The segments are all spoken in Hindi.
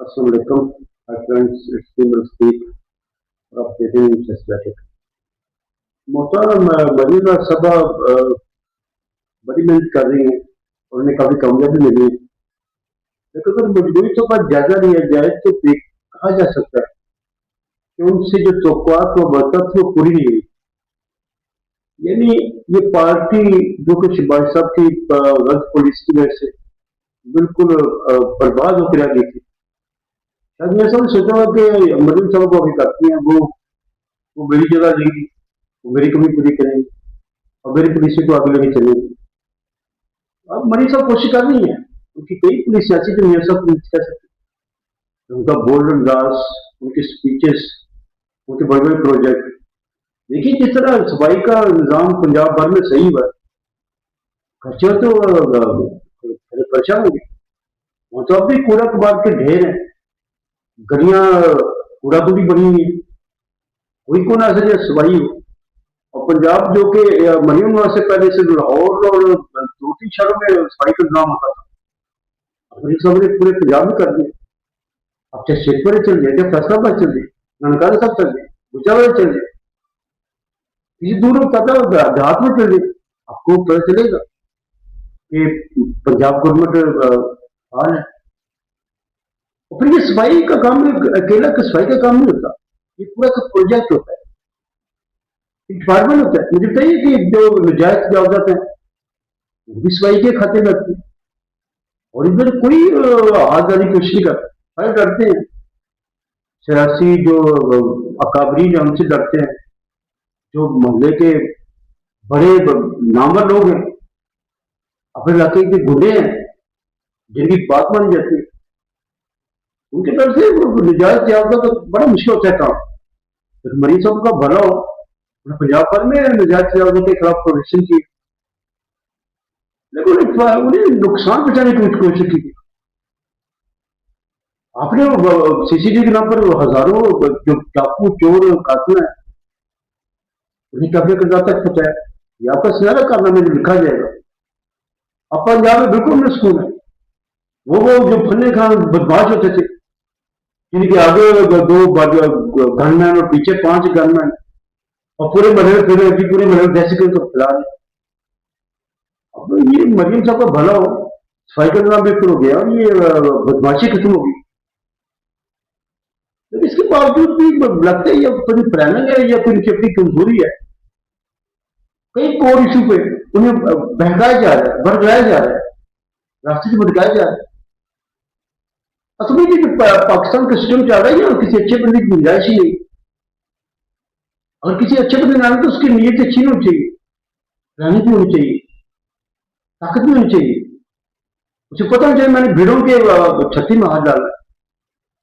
Assalamualaikum. Hi friends, it's Vimal speak of Getting Systematic. मोहतरम मरीना सभा बड़ी मेहनत कर रही है और उन्हें काफी कामयाबी मिली है। लेकिन अगर मजबूरी तो पर जायजा लिया जाए तो कहा जा सकता है कि उनसे जो तवक्कुआत व बरकत थी वो पूरी नहीं हुई। यानी ये पार्टी जो कि शहबाज साहब की गलत पॉलिसी की वजह से बिल्कुल बर्बाद होकर आ गई थी। शायद मैं सब सोचा कि मरीन साहब को अभी करती हैं वो मेरी जगह लेंगी, वो मेरी कमी पूरी करेंगे और मेरी पुलिस को आगे लेके चलेंगे। अब मरीन साहब कोशिश कर रही है, उनकी कई पुलिस ऐसी जो मेरे साथ पुलिस कह सकती, उनका बोल्ड अंदाज, उनके स्पीचेस, उनके बड़े बड़े प्रोजेक्ट। देखिए जिस तरह सफाई का निज़ाम पंजाब भर में सही हुआ, खर्चा तो परेशान हो गए। वो तो अब भी कूड़ा कबाड़ के ढेर है, गलियां कूड़ा भी बनी हुई है, कोई को ना सके सफाई हो। और पंजाब जो कि मरियम से पहले से लाहौर और दो तीन शहरों में सफाई का इंतजाम होता था, अपनी सब ने पूरे पंजाब में कर दिया। अब चाहे शेखपुरे चल जाए, चाहे फैसलाबाद चल जाए, ननकाना साहब चल जाए, गुजरावाड़ा चल जाए, किसी दूर पता देहात में चल जाए, आपको पता चलेगा कि पंजाब गवर्नमेंट हाल है। और फिर ये सफाई का काम अकेला सफाई का काम नहीं होता, ये पूरा का प्रोजेक्ट होता है, डिपार्टमेंट होता है। मुझे बताइए कि जो नजायज जायदाद है वो भी सफाई के खाते में आती है और इधर कोई हाथ डालने की कोशिश नहीं करता, सारे डरते हैं। सियासी जो अकाबरी जो हमसे डरते हैं, जो मोहल्ले के बड़े नामवर लोग हैं, अपने इलाके के गुंडे हैं जिनकी बात मानी जाती है, उनके तरफ से निजात जायदाद तो बड़ा मुश्किल होता है काम। तो मरीज साहब का भला हो, पंजाब भर में निजात जायदाद के खिलाफ प्रोटेक्शन की, लेकिन उन्हें नुकसान पहुंचाने की कोशिश की। आपने सीसीटीवी के नाम पर हजारों जो डाकू चोर कातिल है उन्हें कब्जे करदा तक पहुंचाया, या आपका सुनहरा कारनामे में लिखा जाएगा। अब पंजाब में बिल्कुल न सुकून है। वो जो फन्ने खान बदमाश होते थे, जिनके आगे दो गनमैन और पीछे 5 गनमैन, और पूरे महल दहशत को फैला रहे। अब ये मरीम साहब का भला हो, सफाई का नाम बेहतर हो गया और ये बदमाशी खत्म हो गई। लेकिन इसके बावजूद भी लगता है या कोई प्लानिंग है या कोई इनकी अपनी कमजोरी है। कई कोर इशू पे उन्हें बहकाया जा रहा है, भड़काया जा रहा है, रास्ते से भटकाया जा रहा है। असल में जो पाकिस्तान का सिस्टम चल रहा है और किसी अच्छे बंदे की गुंजाइश ही नहीं। अगर किसी अच्छे बंदे ना तो उसकी नीयत अच्छी नहीं होनी चाहिए, रहनी भी होनी चाहिए, ताकत भी होनी चाहिए। उसे पता होना चाहिए मैंने भीड़ों के छत्ती में हाथ डाला,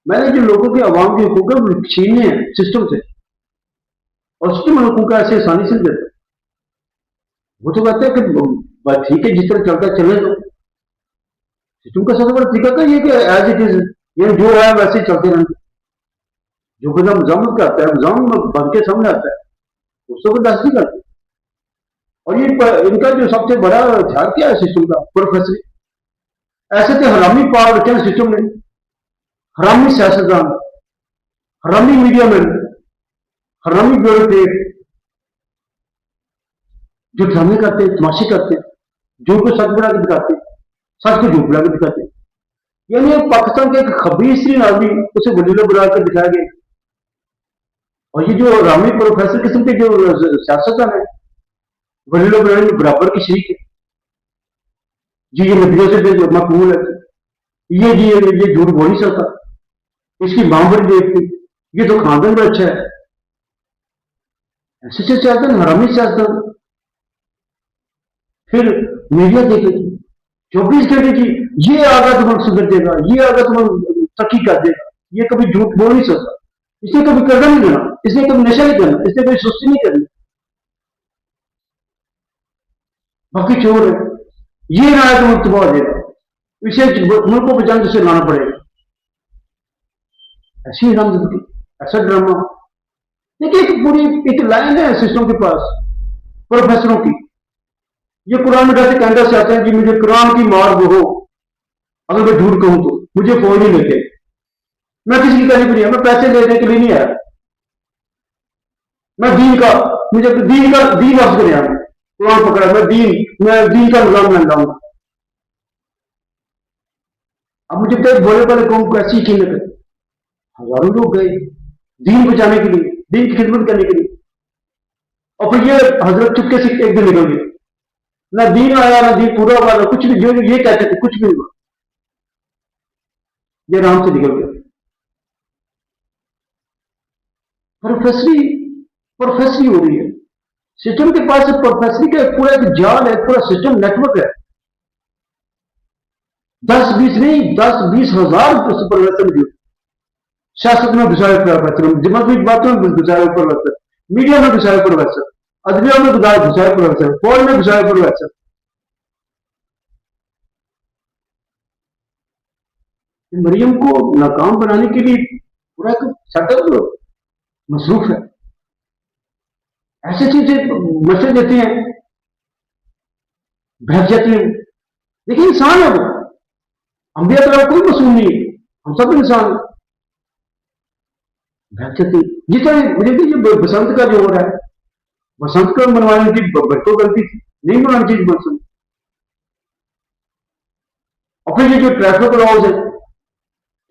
मैंने जो लोगों के आवाम के हकूक छीने हैं सिस्टम से, और सिस्टम हकूक का ऐसे आसानी से देता है। वो तो कहते हैं कि ठीक है जिस तरह चलता है चले दो। सिस्टम का सबसे बड़ा तरीका तो ये कि एज इट इज, ये जो है वैसे ही चलते रहेंगे। जो बंदा मजामत करता है, मजाम बन के सामने आता है, उसको बर्दाश्त नहीं करते। और ये इनका जो सबसे बड़ा हथियार क्या है सिस्टम का, प्रोफेसर। ऐसे तो हरामी पावर रखे हैं सिस्टम ने, हरामी सियासतदान, हरामी मीडिया मैन, हरामी ब्यूरोक्रेट, जो ड्रामे करते हैं, तमाशे करते हैं, झूठ को सच बना के दिखाते हैं, सच को झूठ बना के दिखाते हैं। यानी पाकिस्तान के एक खबीसरीन आदमी उसे वजीला बना कर दिखाया गया। और ये जो हरामी प्रोफेसर किस्म के जो सियासतदान है, वजीला बनाने में बराबर की शरीक है। जी ये नदियों से मकबूल है, ये जी ये झूठ बोल नहीं सकता, इसकी मां बड़ी देखती, ये तो खानदान बड़ा अच्छा है। ऐसे सियासतदान, हरामी सियासतदान। फिर मीडिया देखेगी 24 घंटे की, ये आगा तुम्हें सुधर देगा, ये आगा तुम्हें तरक्की कर देगा, ये कभी झूठ बोल नहीं सकता, इसने कभी कर्जा नहीं देना, इसने कभी नशा नहीं करना, इसने कभी सुस्ती नहीं करनी, बाकी चोर है, ये ना है तुम्हें तबाह देगा, इसे मुल्क को बचाने से लाना पड़ेगा। ऐसी रामदगी, ऐसा ड्रामा। देखिए एक पूरी एक लाइन है सिस्टम के पास प्रोफेसरों की। ये कुरान में कैसे कहना से आते हैं कि मुझे कुरान की मार वो हो, अगर मैं झूठ कहूं तो मुझे फोन नहीं लेते। मैं किसी की कहने के लिए, मैं पैसे लेने के लिए नहीं आया, मैं दीन का, मुझे दीन वापस कर आया, कुरान पकड़ा, मैं दीन का निजाम बन लाऊंगा। अब मुझे बताइए भोले वाले कौन को ऐसी कीमत है? हजारों लोग गए दीन बचाने के लिए, दीन की खिदमत करने के लिए, और फिर ये हजरत चुपके से एक दिन निकल गए, ना दीन आया ना दीन पूरा हुआ, ना कुछ भी, जो ये कहते थे कुछ भी हुआ, ये आराम से निकल गया। प्रोफेसरी प्रोफेसरी हो रही है, सिस्टम के पास प्रोफेसरी का पूरा एक जाल है, पूरा सिस्टम नेटवर्क है, 10-20 नहीं, 10-20 हजार प्रोफेसर भी, सियासत में घुसाए प्रोफेसर, जमात बातों में घुसाए प्रोफेसर, मीडिया में घुसाए प्रोफेसर, अदलिया में घुसाए प्रोफेसर, फौज में घुसाए प्रोफेसर। मरियम को नाकाम बनाने के लिए पूरा एक सेटअप मसरूफ है, ऐसी चीजें मैसेज देते हैं, बहक जाती है। देखिए इंसान है वो, अंबिया तरह कोई मासूम नहीं है, हम सब इंसान बहक जाती है। जिस तरह मुझे ये बसंत का जो हो रहा है, बसंत का मनवाने की बच्चों गलती थी, नहीं मनानी चाहिए बसंत। और फिर ये जो ट्रैफिक लॉज है,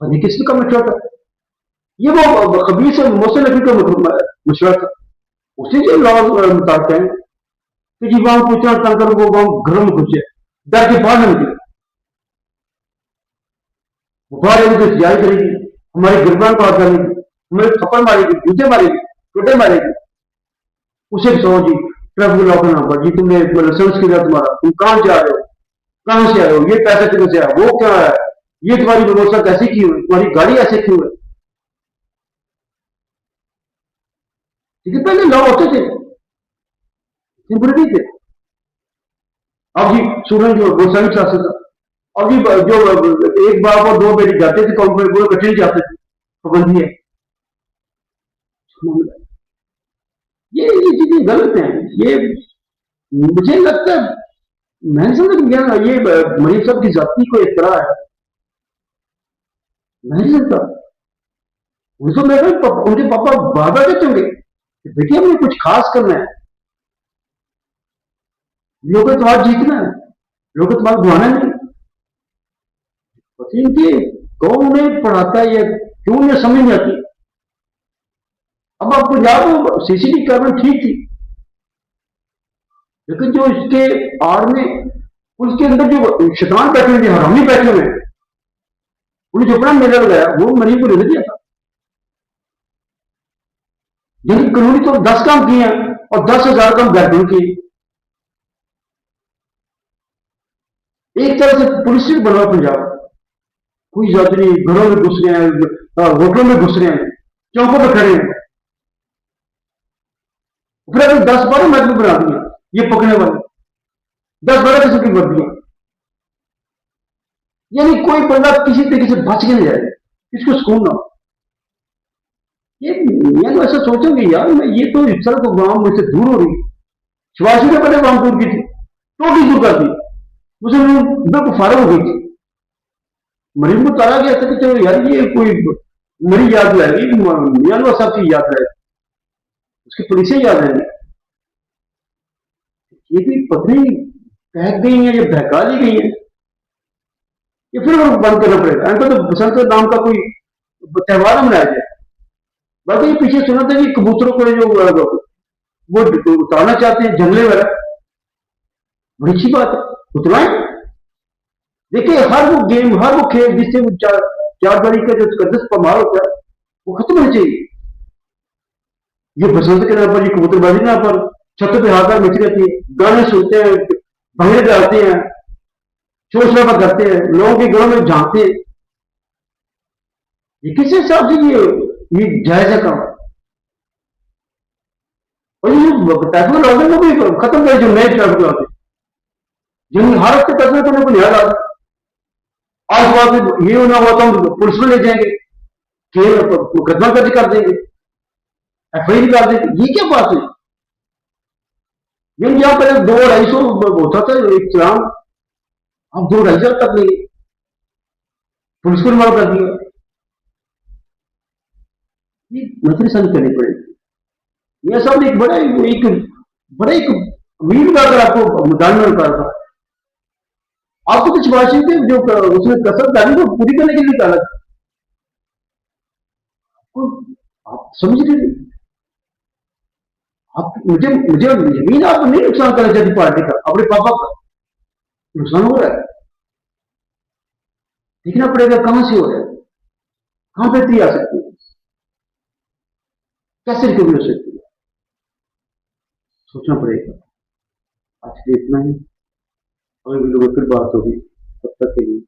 पता किसने का मशवरा था, ये वो खबीर से मोहसिन नकवी का मशवरा था, उसी जो लॉज बताते हैं कि जी वहां पूछना तंग करो, वो वहां घरों में घुस जाए, डर के बाहर नहीं निकले, वो बाहर आएगी तो जारी करेगी, हमारी गिरबान को हाथ डालेगी, हमें थप्पड़ मारेगी, जूते मारेगी, टोटे मारेगी, उसे सो जी ट्रैफिक लॉ करना पड़ा जी, तुमने लाइसेंस किया तुम्हारा, तुम कहां जा रहे हो, कहां से आए हो, ये पैसा कितने से आया, वो क्या है, ये तुम्हारी व्यवस्था कैसे की हुई, तुम्हारी गाड़ी ऐसे क्यों है। ठीक है, पहले लॉ होते थे, बुरे नहीं थे। अब जी स्टूडेंट जो गोसाई क्लासेस, अब जी जो एक बाप और दो बेटी जाते थे कॉन्फ्रेंस, वो इकट्ठे नहीं जाते थे, पाबंदी है। ये चीजें गलत हैं, ये मुझे लगता है, मैंने समझ गया ये मरीज साहब की जाति को एक तरह है, मैं नहीं समझता। उनको मेरे उनके पापा बार बार कहते होंगे देखिए हमें कुछ खास करना है, लोगों तो आज जीतना है, लोगों तो गुआना नहीं, इनके कौन उन्हें पढ़ाता है या क्यों उन्हें समझ नहीं आती। अब आप पंजाब सीसीटी गवर्नमेंट ठीक थी, लेकिन जो इसके आड़ में उसके अंदर जो शैतान बैठे हुए, हरामी बैठे हुए, उन्हें जो अपना मेला लगाया वो मरीज को नहीं दिया था, जिनकी कानूनी तो 10 काम किए हैं और 10,000 काम बैठने किए। एक तरह से पुलिस बना पंजाब, कोई जात नहीं, घरों में घुस रहे हैं, होटलों में घुस रहे हैं, चौकों पर खड़े हैं, फिर अगर 10-12 महत्व बना दिया ये पकड़ने वाले, 10-12 किस्म की वर्दियां, यानी कोई बंदा किसी तरीके से बच के नहीं जाएगा, इसको सुकून ना हो। ये मैं तो ऐसा सोचूंगी यार, मैं ये तो इस तरह तो वाम मुझसे दूर हो रही, शिवाजी ने पहले वाम दूर की थी, टोटली दूर कर दी, उसे बिल्कुल फारग हो गई थी, मरीज को तारा गया था कि चलो यार ये कोई मरी याद लाएगी, मियाँ साहब की याद लाएगी, उसकी पुलिसें याद आएंगी, ये भी पत्नी बहक गई है, ये बहका दी गई है, ये फिर बंद करना पड़ेगा। इनको तो बसंत नाम का कोई त्यौहार मनाया जाए। बाकी ये पीछे सुना था कि कबूतरों को जो वो उतारना चाहते हैं जंगले वाला, बड़ी अच्छी बात है, उतराएं। देखिए हर वो गेम, हर वो खेल जिससे वो चारबारी का जो तकद्दस पमार होता है वो खत्म होना चाहिए। ये बसंत के नाम पर, ये कबूतरबाजी के नाम पर छत पे हाथ मच रहती है, गाने सुनते हैं, भंगड़े डालते हैं, शोर शराबा करते हैं, लोगों के घरों में झांकते हैं, ये किस हिसाब से ये जायज है काम। और ये टैक्स लॉजिंग को भी खत्म करे, जो नए टैक्स लॉजिंग जिन हर हफ्ते पैसे करने को नहीं आ रहा, आज बात ये होना हुआ तो हम पुलिस में ले जाएंगे, मुकदमा दर्ज कर देंगे, एफआईआर कर देंगे, ये क्या बात है। यहाँ पहले 200-250 होता था एक चलान, अब 2-2.5 हजार तक नहीं, पुलिस को मार कर दिया। नजरसानी करनी पड़ेगी। यह सब एक बड़ा एक अमीर का अगर आपको मुदाना कर रहा, आपको कुछ वाशिंग थे जो उसने कसर डाली वो पूरी करने के लिए निकाला, आप समझ रहे नहीं। आप मुझे यकीन आप नहीं नुकसान करना चाहती पार्टी का, अपने पापा का नुकसान हो रहा है, देखना पड़ेगा कहां से हो रहा है, कहां बेहतरी आ सकती है, कैसे रिकवरी हो सकती है, सोचना पड़ेगा। आज के लिए इतना ही, अगले वीडियो में फिर बात होगी, तब तक के लिए।